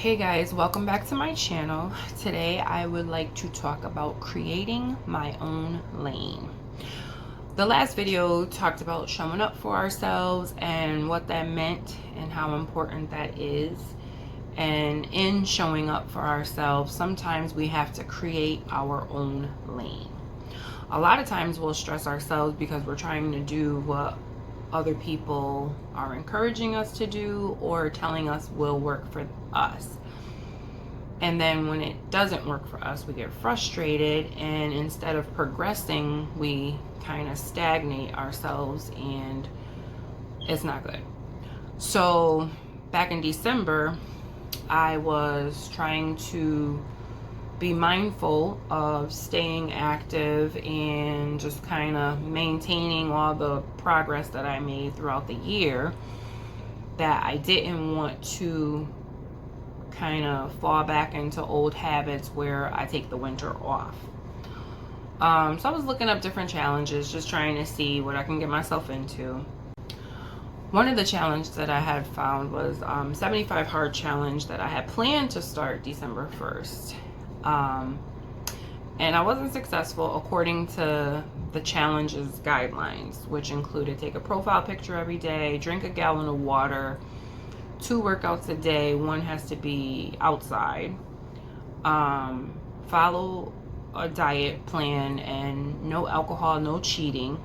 Hey guys, welcome back to my channel. Today I would like to talk about creating my own lane. The last video talked about showing up for ourselves and what that meant and how important that is. And in showing up for ourselves, sometimes we have to create our own lane. A lot of times we'll stress ourselves because we're trying to do what other people are encouraging us to do or telling us will work for us. And then when it doesn't work for us, we get frustrated, and instead of progressing, we kind of stagnate ourselves, and it's not good. So back in December, I was trying to be mindful of staying active and just kind of maintaining all the progress that I made throughout the year, that I didn't want to kind of fall back into old habits where I take the winter off. So I was looking up different challenges, just trying to see what I can get myself into. One of the challenges that I had found was 75 Hard Challenge that I had planned to start December 1st. And I wasn't successful according to the challenge's guidelines, which included take a profile picture every day, drink a gallon of water, 2 workouts a day, 1 has to be outside, follow a diet plan, and no alcohol, no cheating,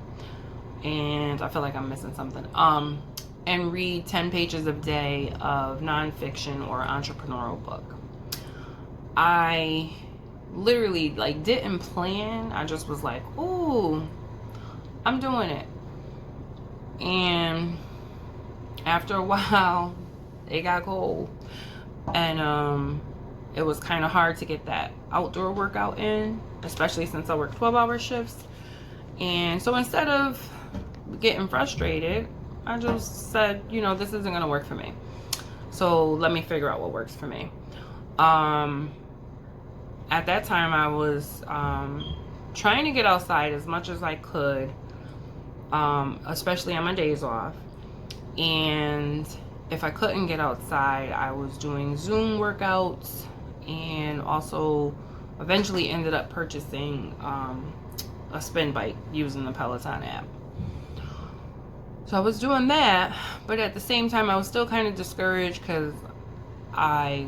and I feel like I'm missing something, and read 10 pages a day of nonfiction or entrepreneurial book. I literally didn't plan. I just was like, ooh, I'm doing it. And after a while, it got cold, and it was kind of hard to get that outdoor workout in, especially since I work 12-hour shifts. And so instead of getting frustrated, I just said, this isn't gonna work for me, so let me figure out what works for me. At that time, I was trying to get outside as much as I could, especially on my days off. And if I couldn't get outside, I was doing Zoom workouts, and also eventually ended up purchasing a spin bike using the Peloton app. So I was doing that, but at the same time I was still kind of discouraged because I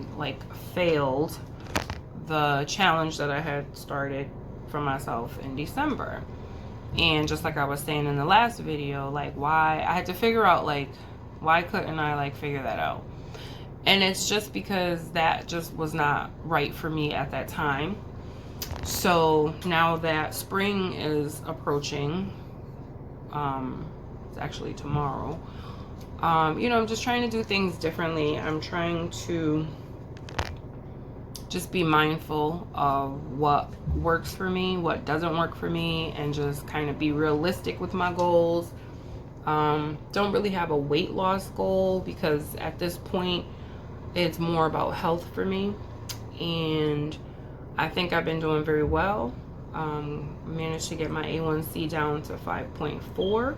failed the challenge that I had started for myself in December. And just like I was saying in the last video, why I had to figure out why couldn't I figure that out? And it's just because that just was not right for me at that time. So now that spring is approaching, it's actually tomorrow, I'm just trying to do things differently. I'm trying to just be mindful of what works for me, what doesn't work for me, and just kind of be realistic with my goals. Don't really have a weight loss goal because at this point it's more about health for me, and I think I've been doing very well. Managed to get my A1C down to 5.4.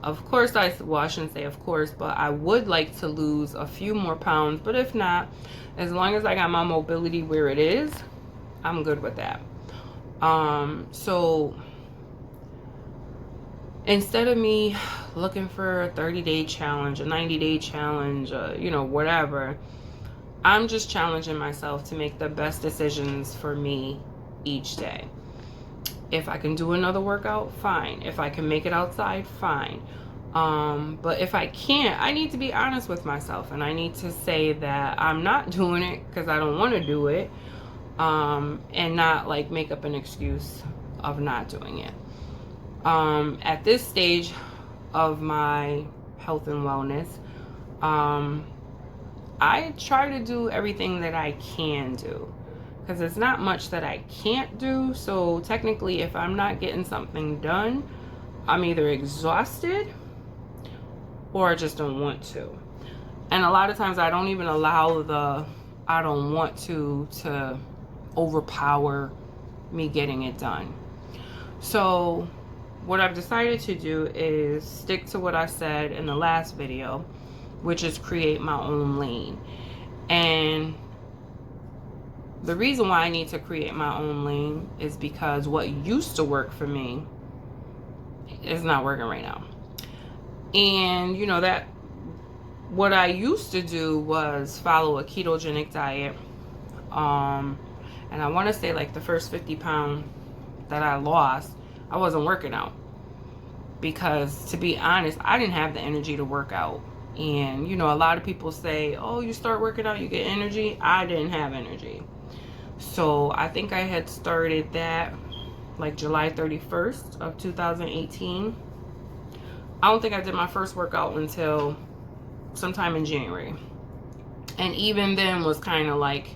Of course, I shouldn't say of course, but I would like to lose a few more pounds, but if not, as long as I got my mobility where it is, I'm good with that. So instead of me looking for a 30-day challenge, a 90-day challenge, whatever, I'm just challenging myself to make the best decisions for me each day. If I can do another workout, fine. If I can make it outside, fine. But if I can't, I need to be honest with myself, and I need to say that I'm not doing it because I don't want to do it, and not make up an excuse of not doing it. At this stage of my health and wellness, I try to do everything that I can do, because it's not much that I can't do. So technically, if I'm not getting something done, I'm either exhausted or I just don't want to. And a lot of times I don't even allow the I don't want to overpower me getting it done. So what I've decided to do is stick to what I said in the last video, which is create my own lane. And the reason why I need to create my own lane is because what used to work for me is not working right now. And you know that what I used to do was follow a ketogenic diet. And I want to say like the first 50 pounds that I lost, I wasn't working out. Because to be honest, I didn't have the energy to work out. And you know, a lot of people say, oh, you start working out, you get energy. I didn't have energy. So I think I had started that like July 31st of 2018. I don't think I did my first workout until sometime in January. And even then was kind of like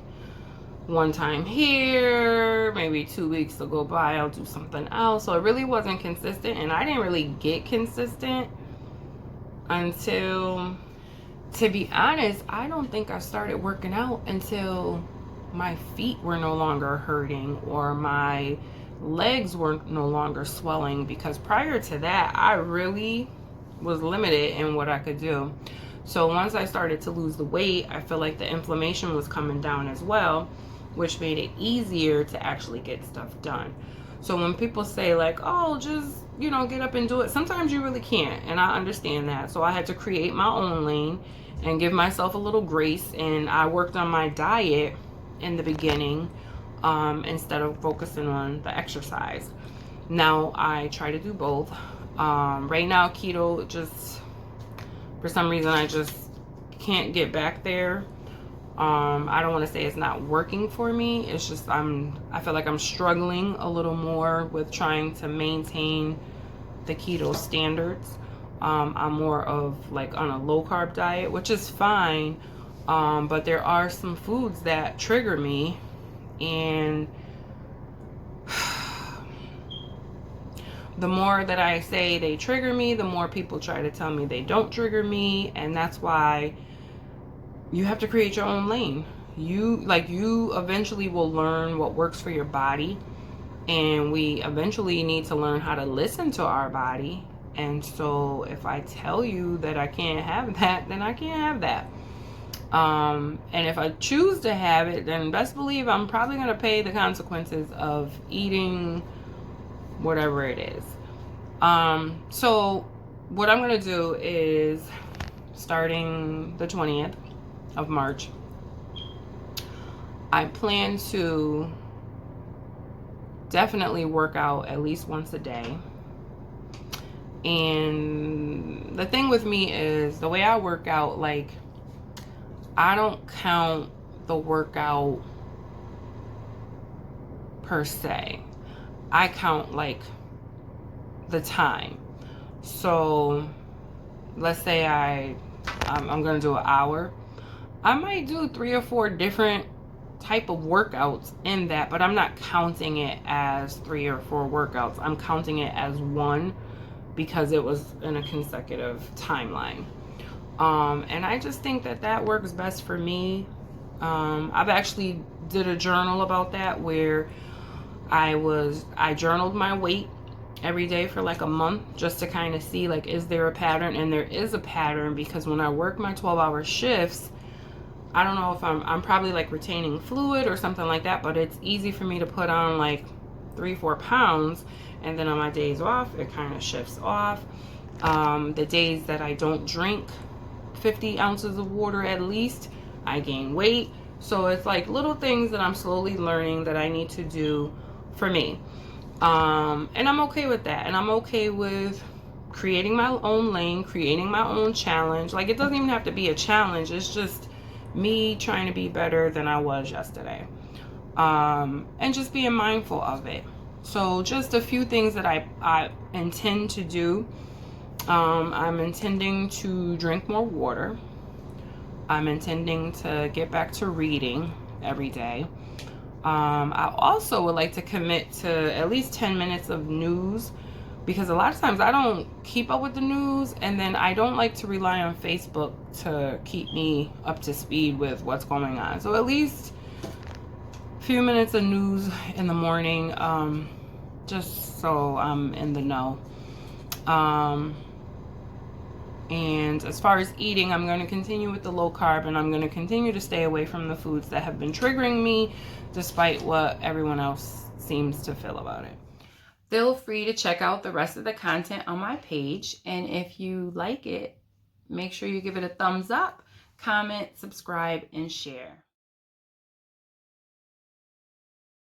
one time here, maybe 2 weeks to go by, I'll do something else. So it really wasn't consistent, and I didn't really get consistent until, to be honest, I don't think I started working out until my feet were no longer hurting or my legs were no longer swelling, because prior to that I really was limited in what I could do. So once I started to lose the weight, I feel like the inflammation was coming down as well, which made it easier to actually get stuff done. So when people say like, oh, just, you know, get up and do it, sometimes you really can't, and I understand that. So I had to create my own lane and give myself a little grace, and I worked on my diet in the beginning instead of focusing on the exercise. Now I try to do both. Right now keto, just for some reason I just can't get back there. I don't want to say it's not working for me. It's just I feel like I'm struggling a little more with trying to maintain the keto standards. I'm more of like on a low carb diet, which is fine. But there are some foods that trigger me, and the more that I say they trigger me, the more people try to tell me they don't trigger me. And that's why you have to create your own lane. You eventually will learn what works for your body, and we eventually need to learn how to listen to our body. And so if I tell you that I can't have that, then I can't have that. And if I choose to have it, then best believe I'm probably going to pay the consequences of eating whatever it is. So what I'm going to do is, starting the 20th of March, I plan to definitely work out at least once a day. And the thing with me is, the way I work out, like, I don't count the workout per se. I count like the time. So let's say I'm gonna do an hour. I might do 3 or 4 different type of workouts in that, but I'm not counting it as 3 or 4 workouts. I'm counting it as one because it was in a consecutive timeline. And I just think that that works best for me. I've actually did a journal about that, where I journaled my weight every day for like a month, just to kind of see like, is there a pattern? And there is a pattern, because when I work my 12-hour shifts, I don't know if I'm probably like retaining fluid or something like that, but it's easy for me to put on like 3-4 pounds, and then on my days off it kind of shifts off. The days that I don't drink 50 ounces of water at least, I gain weight. So it's like little things that I'm slowly learning that I need to do for me. And I'm okay with that. And I'm okay with creating my own lane, creating my own challenge. Like, it doesn't even have to be a challenge. It's just me trying to be better than I was yesterday. And just being mindful of it. So just a few things that I intend to do. I'm intending to drink more water. I'm intending to get back to reading every day. I also would like to commit to at least 10 minutes of news, because a lot of times I don't keep up with the news, and then I don't like to rely on Facebook to keep me up to speed with what's going on. So at least a few minutes of news in the morning, just so I'm in the know. And as far as eating, I'm going to continue with the low carb, and I'm going to continue to stay away from the foods that have been triggering me, despite what everyone else seems to feel about it. Feel free to check out the rest of the content on my page, and if you like it, make sure you give it a thumbs up, comment, subscribe, and share.